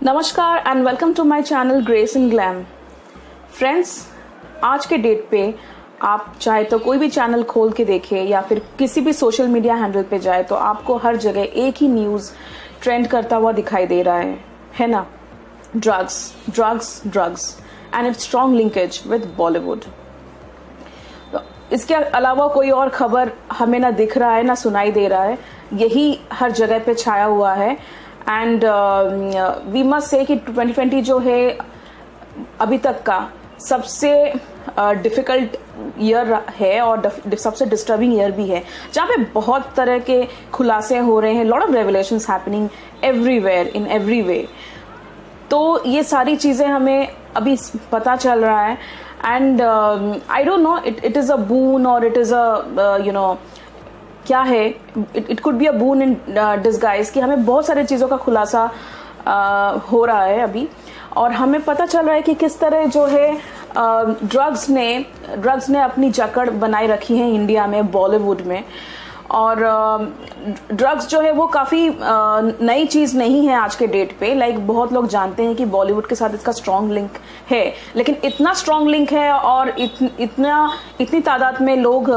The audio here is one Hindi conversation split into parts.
नमस्कार and welcome to my channel Grace in Glam. Friends, आज के डेट पे आप चाहे तो कोई भी चैनल खोल के देखें या फिर किसी भी सोशल मीडिया हैंडल पे जाए तो आपको हर जगह एक ही न्यूज़ ट्रेंड करता हुआ दिखाई दे रहा है ना? Drugs drugs drugs and it's strong linkage with Bollywood. इसके अलावा कोई और खबर हमें ना दिख रहा है ना सुनाई दे रहा है, यही हर जगह पे छाया हुआ है। एंड वी मस्ट से कि 2020 जो है अभी तक का सबसे डिफिकल्ट ईयर है और सबसे डिस्टर्बिंग ईयर भी है, जहाँ पे बहुत तरह के खुलासे हो रहे हैं, lot of revelations happening everywhere in every way. तो ये सारी चीज़ें हमें अभी पता चल रहा है and I don't know it is a boon और इट इज़ अ क्या है, it could be a boon in disguise कि हमें बहुत सारी चीज़ों का खुलासा हो रहा है अभी, और हमें पता चल रहा है कि किस तरह जो है ड्रग्स ने अपनी जकड़ बनाए रखी है इंडिया में, बॉलीवुड में। और ड्रग्स जो है वो काफ़ी नई चीज़ नहीं है आज के डेट पे। लाइक बहुत लोग जानते हैं कि बॉलीवुड के साथ इसका स्ट्रॉन्ग लिंक है, लेकिन इतना स्ट्रॉन्ग लिंक है और इतनी तादाद में लोग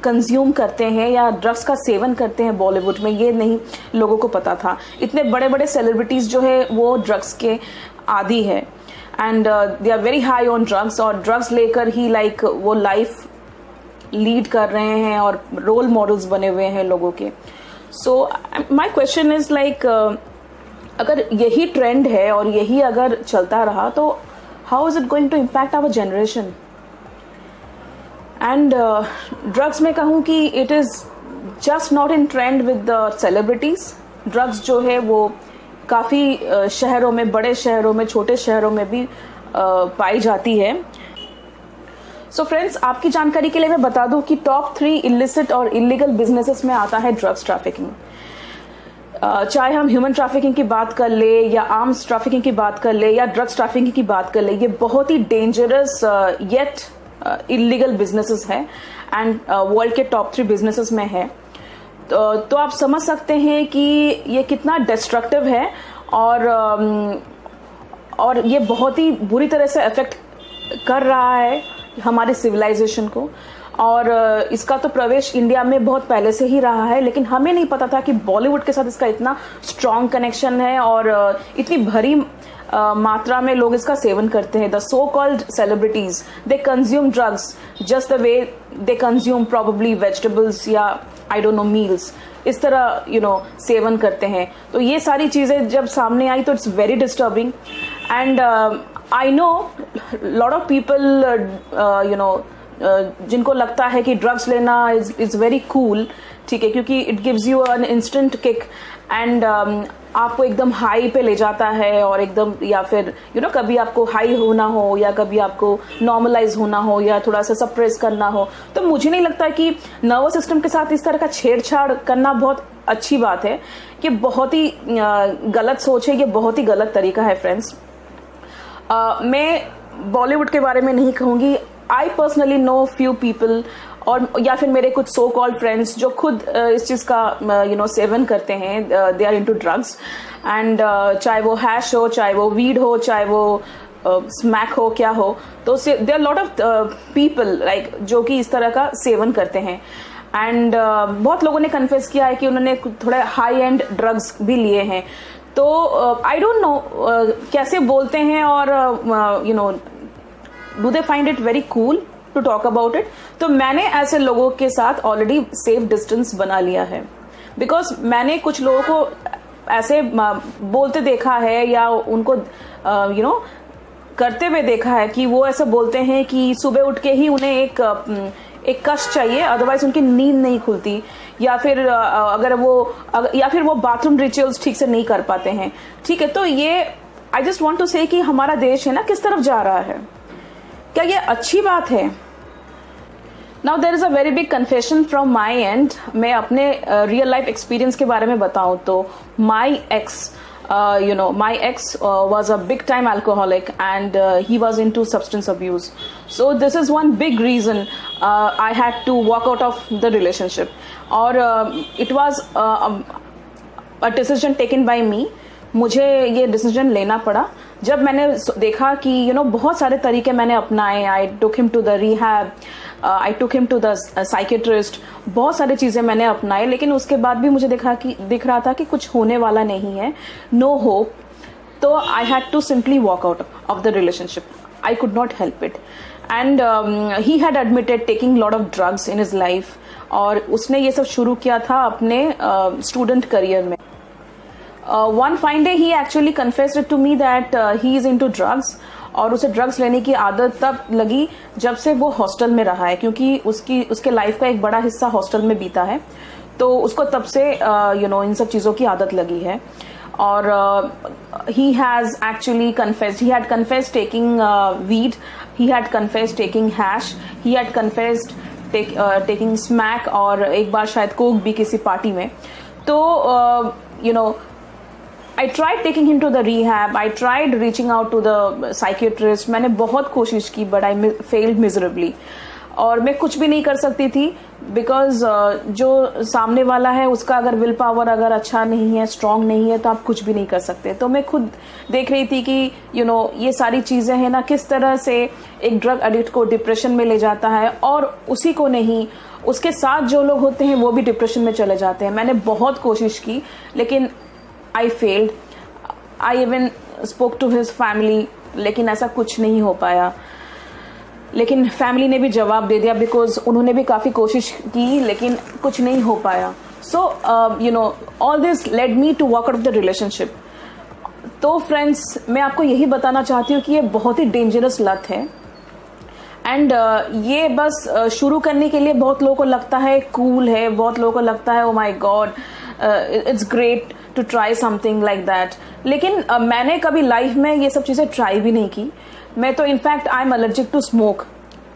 कंज्यूम करते हैं या ड्रग्स का सेवन करते हैं बॉलीवुड में, ये नहीं लोगों को पता था। इतने बड़े बड़े सेलिब्रिटीज़ जो है वो ड्रग्स के आदी है and they are very high on drugs, और ड्रग्स लेकर ही लाइक वो लाइफ लीड कर रहे हैं और रोल मॉडल्स बने हुए हैं लोगों के। So my question is like, अगर यही ट्रेंड है और यही अगर चलता रहा तो how is it going to impact our generation? And drugs में कहूँ कि it is just not in trend with the celebrities. Drugs जो है वो काफ़ी शहरों में, बड़े शहरों में, छोटे शहरों में भी पाई जाती है। सो फ्रेंड्स, आपकी जानकारी के लिए मैं बता दूं कि टॉप 3 इलिसिट और इलीगल बिजनेसेस में आता है ड्रग्स ट्रैफिकिंग। चाहे हम ह्यूमन ट्रैफिकिंग की बात कर ले या आर्म्स ट्रैफिकिंग की बात कर ले या ड्रग्स ट्रैफिकिंग की बात कर ले, ये बहुत ही डेंजरस येट इलीगल बिजनेसेस है एंड वर्ल्ड के टॉप 3 बिजनेसेस में है। तो आप समझ सकते हैं कि ये कितना डिस्ट्रक्टिव है और ये बहुत ही बुरी तरह से अफेक्ट कर रहा है हमारी सिविलाइजेशन को। और इसका तो प्रवेश इंडिया में बहुत पहले से ही रहा है, लेकिन हमें नहीं पता था कि बॉलीवुड के साथ इसका इतना स्ट्रॉन्ग कनेक्शन है और इतनी भरी मात्रा में लोग इसका सेवन करते हैं। The so called celebrities, they consume drugs just the way they consume probably vegetables या आई डोंट नो मील्स, इस तरह सेवन करते हैं। तो ये सारी चीज़ें जब सामने आई तो it's very disturbing and I know lot of people जिनको लगता है कि ड्रग्स लेना इज वेरी कूल, ठीक है, क्योंकि it gives you an instant kick and आपको एकदम हाई पे ले जाता है और एकदम, या फिर कभी आपको हाई होना हो या कभी आपको नॉर्मलाइज होना हो या थोड़ा सा सप्रेस करना हो। तो मुझे नहीं लगता कि नर्वस सिस्टम के साथ इस तरह का छेड़छाड़ करना बहुत अच्छी बात है। ये बहुत ही गलत सोच है, ये बहुत ही गलत तरीका है फ्रेंड्स। मैं बॉलीवुड के बारे में नहीं कहूँगी। I personally know few people और या फिर मेरे कुछ सो कॉल्ड फ्रेंड्स जो खुद इस चीज़ का सेवन करते हैं, they are into drugs and चाहे वो हैश हो, चाहे वो वीड हो, चाहे वो स्मैक हो, क्या हो, तो there are lot of people like जो कि इस तरह का सेवन करते हैं एंड बहुत लोगों ने कन्फेस किया है कि उन्होंने थोड़े हाई एंड ड्रग्स भी लिए हैं। तो आई डोंट नो कैसे बोलते हैं और do they find it very cool to talk about it. तो मैंने ऐसे लोगों के साथ ऑलरेडी सेफ डिस्टेंस बना लिया है, बिकॉज मैंने कुछ लोगों को ऐसे बोलते देखा है या उनको करते हुए देखा है कि वो ऐसे बोलते हैं कि सुबह उठ के ही उन्हें एक कष्ट चाहिए, अदरवाइज उनकी नींद नहीं खुलती, या फिर या फिर वो बाथरूम रिचुअल्स ठीक से नहीं कर पाते हैं, ठीक है। तो ये आई जस्ट वांट टू से कि हमारा देश है ना किस तरफ जा रहा है, क्या ये अच्छी बात है? Now there is a very big confession from my end. मैं अपने रियल लाइफ एक्सपीरियंस के बारे में बताऊं तो माई x was a big time alcoholic and he was into substance abuse. So this is one big reason I had to walk out of the relationship, or it was a decision taken by me मुझे ये डिसीजन लेना पड़ा जब मैंने देखा कि बहुत सारे तरीके मैंने अपनाए. I took him to the rehab, I took him to the psychiatrist. बहुत सारी चीज़ें मैंने अपनाए, लेकिन उसके बाद भी मुझे दिख रहा था कि कुछ होने वाला नहीं है, नो होप. तो I had to simply walk out of the relationship. I could not help it. And he had admitted taking lot of drugs in his life. और उसने ये सब शुरू किया था अपने स्टूडेंट करियर में. One fine day he actually confessed to me that he is into drugs. और उसे ड्रग्स लेने की आदत तब लगी जब से वो हॉस्टल में रहा है, क्योंकि उसके लाइफ का एक बड़ा हिस्सा हॉस्टल में बीता है. तो उसको तब से इन सब चीज़ों की आदत लगी है. और he has actually confessed. He had confessed taking weed. He had confessed taking hash. He had confessed taking smack. और एक बार शायद कोक भी किसी पार्टी में. तो I tried taking him to the rehab. I tried reaching out to the psychiatrist. मैंने बहुत कोशिश की, but I failed miserably. और मैं कुछ भी नहीं कर सकती थी, because जो सामने वाला है उसका अगर विल पावर अगर अच्छा नहीं है, स्ट्रांग नहीं है, तो आप कुछ भी नहीं कर सकते. तो मैं खुद देख रही थी कि ये सारी चीज़ें हैं ना, किस तरह से एक ड्रग एडिक्ट को डिप्रेशन में ले जाता है, और उसी को नहीं, उसके साथ जो लोग होते हैं वो भी डिप्रेशन में चले जाते हैं. मैंने बहुत कोशिश की, लेकिन I failed. I even spoke to his family, लेकिन ऐसा कुछ नहीं हो पाया. लेकिन फैमिली ने भी जवाब दे दिया, बिकॉज उन्होंने भी काफ़ी कोशिश की, लेकिन कुछ नहीं हो पाया. So all this led me to walk out of the relationship. तो फ्रेंड्स, मैं आपको यही बताना चाहती हूँ कि ये बहुत ही डेंजरस लत है. एंड ये बस शुरू करने के लिए बहुत लोगों को लगता है कूल है, बहुत लोगों को लगता है oh my God it's great to try something like that. लेकिन मैंने कभी लाइफ में ये सब चीज़ें ट्राई भी नहीं की. मैं तो in fact I am allergic to smoke.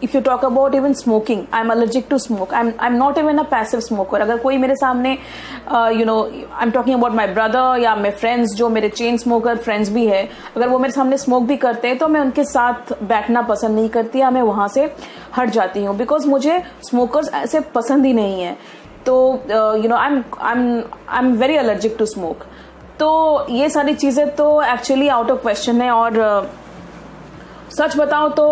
If you talk about even smoking, I am allergic to smoke. I am not even a passive smoker. अगर कोई मेरे सामने I am talking about my brother या मेरे फ्रेंड्स जो मेरे चेन स्मोकर फ्रेंड्स भी है, अगर वो मेरे सामने स्मोक भी करते हैं तो मैं उनके साथ बैठना पसंद नहीं करती, या मैं वहाँ से हट जाती हूँ, बिकॉज मुझे स्मोकर्स ऐसे पसंद ही नहीं है. तो I am very allergic to smoke. तो ये सारी चीज़ें तो एक्चुअली आउट ऑफ क्वेश्चन है. और सच बताओ तो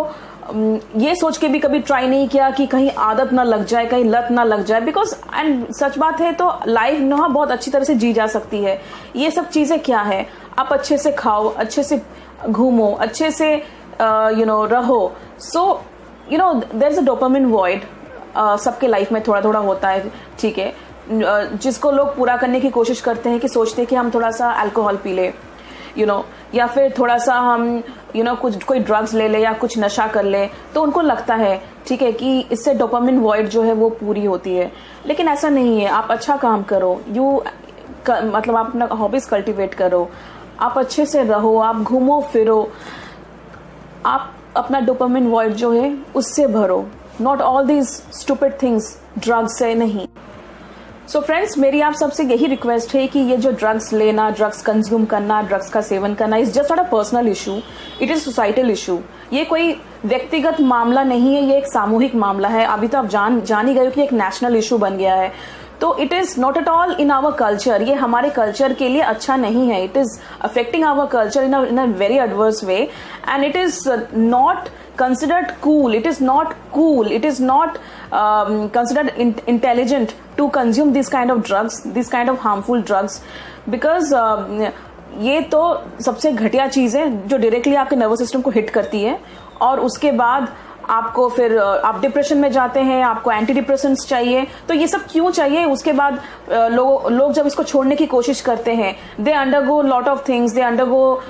ये सोच के भी कभी ट्राई नहीं किया कि कहीं आदत ना लग जाए, कहीं लत ना लग जाए, बिकॉज एंड सच बात है तो लाइफ ना बहुत अच्छी तरह से जी जा सकती है. ये सब चीज़ें क्या है, आप अच्छे से खाओ, अच्छे से घूमो, अच्छे से रहो. So there is a dopamine void. सबके लाइफ में थोड़ा थोड़ा होता है, ठीक है, जिसको लोग पूरा करने की कोशिश करते हैं कि सोचते हैं कि हम थोड़ा सा अल्कोहल पी ले, या फिर थोड़ा सा हम कुछ कोई ड्रग्स ले ले या कुछ नशा कर ले, तो उनको लगता है ठीक है कि इससे डोपामिन वॉइड जो है वो पूरी होती है. लेकिन ऐसा नहीं है. आप अच्छा काम करो, मतलब आप अपना हॉबीज कल्टिवेट करो, आप अच्छे से रहो, आप घूमो फिरो, आप अपना डोपामिन वॉइड जो है उससे भरो. Not all these stupid things drugs से नहीं. सो फ्रेंड्स, मेरी आप सबसे यही रिक्वेस्ट है कि ये जो ड्रग्स लेना, ड्रग्स कंज्यूम करना, ड्रग्स का सेवन करना is just not a personal issue, it is societal issue. ये कोई व्यक्तिगत मामला नहीं है, ये एक सामूहिक मामला है. अभी तो आप जान ही गए कि एक नेशनल इशू बन गया है. तो it is not at all in our culture. ये हमारे कल्चर के लिए अच्छा नहीं है. It is affecting our culture in a very adverse way, and it is not considered cool. It is not cool. It is not considered intelligent to consume these kind of drugs, these kind of harmful drugs, because ये तो सबसे घटिया चीज़ है जो डायरेक्टली आपके नर्वस सिस्टम को हिट करती है. और उसके बाद आपको फिर आप डिप्रेशन में जाते हैं, आपको एंटी डिप्रेसेंट्स चाहिए. तो ये सब क्यों चाहिए? उसके बाद लोग जब इसको छोड़ने की कोशिश करते हैं, they undergo lot of things, they undergo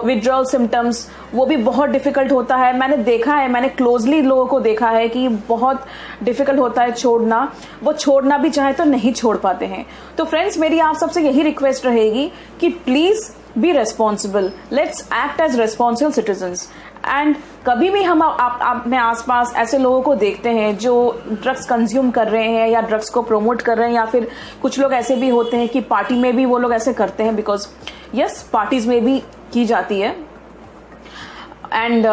withdrawal symptoms. वो भी बहुत डिफिकल्ट होता है. मैंने देखा है, मैंने क्लोजली लोगों को देखा है कि बहुत डिफिकल्ट होता है छोड़ना. वो छोड़ना भी चाहे तो नहीं छोड़ पाते हैं. तो फ्रेंड्स, मेरी आप सबसे यही रिक्वेस्ट रहेगी कि please be responsible. Let's act as responsible citizens. And कभी भी हम अपने आसपास ऐसे लोगों को देखते हैं जो ड्रग्स कंज्यूम कर रहे हैं या ड्रग्स को प्रमोट कर रहे हैं, या फिर कुछ लोग ऐसे भी होते हैं कि पार्टी में भी वो लोग ऐसे करते हैं, बिकॉज यस, पार्टीज में भी की जाती है. एंड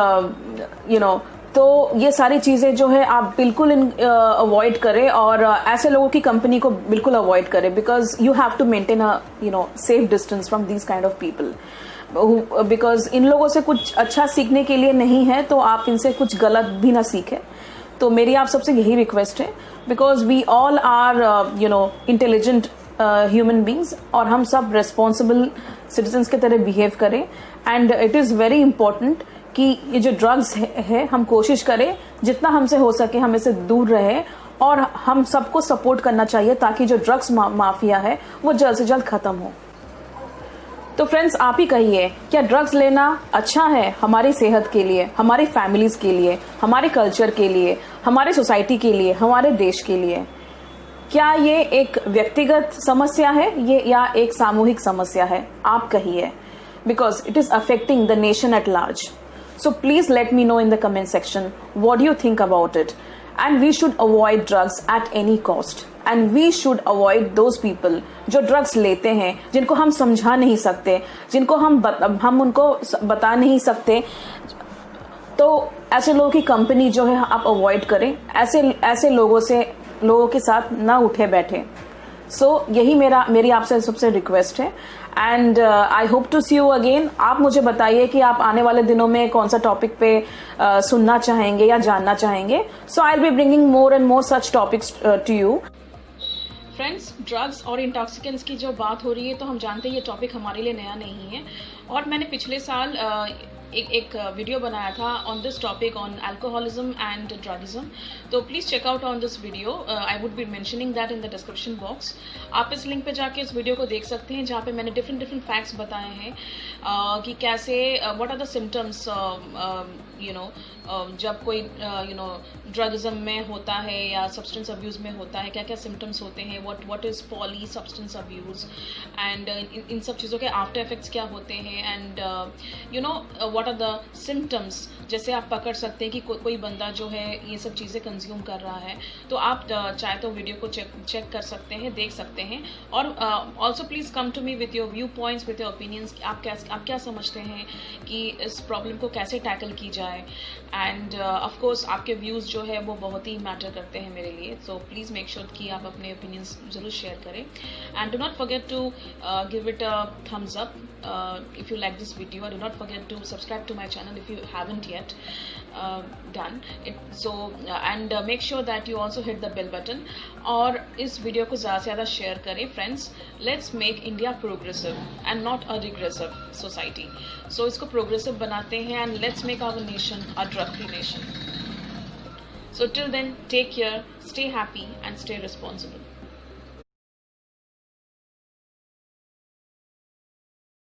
तो ये सारी चीजें जो है आप बिल्कुल अवॉइड करें और ऐसे लोगों की कंपनी को बिल्कुल अवॉइड करें, because you have to maintain a safe distance from these kind of people, because इन लोगों से कुछ अच्छा सीखने के लिए नहीं है, तो आप इनसे कुछ गलत भी ना सीखें। तो मेरी आप सबसे यही रिक्वेस्ट है, because we all are intelligent human beings, और हम सब रेस्पॉन्सिबल सिटीजन्स की तरह बिहेव करें। And it is very important कि ये जो ड्रग्स है हम कोशिश करें जितना हमसे हो सके हम इससे दूर रहे, और हम सबको सपोर्ट करना चाहिए ताकि जो ड्रग्स माफिया है वो जल्द से जल्द खत्म हो। तो फ्रेंड्स, आप ही कहिए, क्या ड्रग्स लेना अच्छा है हमारी सेहत के लिए, हमारी फैमिलीज के लिए, हमारे कल्चर के लिए, हमारे सोसाइटी के लिए, हमारे देश के लिए? क्या ये एक व्यक्तिगत समस्या है ये या एक सामूहिक समस्या है? आप कहिए, because it is affecting the nation at large. So please let me know in the comment section what do you think about it. And we should avoid drugs at any cost. And we should avoid those people जो ड्रग्स लेते हैं, जिनको हम समझा नहीं सकते, जिनको हम उनको बता नहीं सकते। तो ऐसे लोगों की कंपनी जो है आप अवॉइड करें, ऐसे लोगों के साथ ना उठे बैठे। सो यही मेरी आपसे सबसे रिक्वेस्ट है। And I hope to see you again. आप मुझे बताइए कि आप आने वाले दिनों में कौन सा टॉपिक पे सुनना चाहेंगे या जानना चाहेंगे। So I will be bringing more and more such topics to you. Friends, drugs और इंटॉक्सिकेंट्स की जो बात हो रही है, तो हम जानते हैं ये टॉपिक हमारे लिए नया नहीं है, और मैंने पिछले साल एक वीडियो बनाया था on this topic on alcoholism and drugism. तो please check out on this video, I would be mentioning that in the description box. आप इस लिंक पे जाके इस वीडियो को देख सकते हैं, जहाँ पे मैंने डिफरेंट फैक्ट्स बताए हैं कि कैसे व्हाट आर द सिम्टम्स जब कोई ड्रगिज्म में होता है या सब्सटेंस अब्यूज़ में होता है, क्या क्या सिम्टम्स होते हैं, what is poly substance abuse, and इन सब चीज़ों के आफ्टर इफेक्ट्स क्या होते हैं, and what are the symptoms. जैसे आप पकड़ सकते हैं कि कोई बंदा जो है ये सब चीज़ें कंज्यूम कर रहा है, तो आप चाहे तो वीडियो को चेक कर सकते हैं, देख सकते हैं। और also please come to me with your view points, with your opinions. आप क्या समझते हैं कि इस प्रॉब्लम को कैसे टैकल की जाए। एंड ऑफ कोर्स आपके व्यूज़ जो है वो बहुत ही मैटर करते हैं मेरे लिए। सो प्लीज़ मेक श्योर कि आप अपने ओपिनियंस ज़रूर शेयर करें। And do not forget to give it a thumbs up if you like this video. Do not forget to subscribe to my channel if you haven't yet done it. So and make sure that you also hit the bell button. और इस वीडियो को ज़्यादा से ज़्यादा शेयर करें friends. Let's make India progressive and not a regressive society. So इसको प्रोग्रेसिव बनाते हैं, and let's make our nation a drug free nation. So till then, take care, stay happy and stay responsible.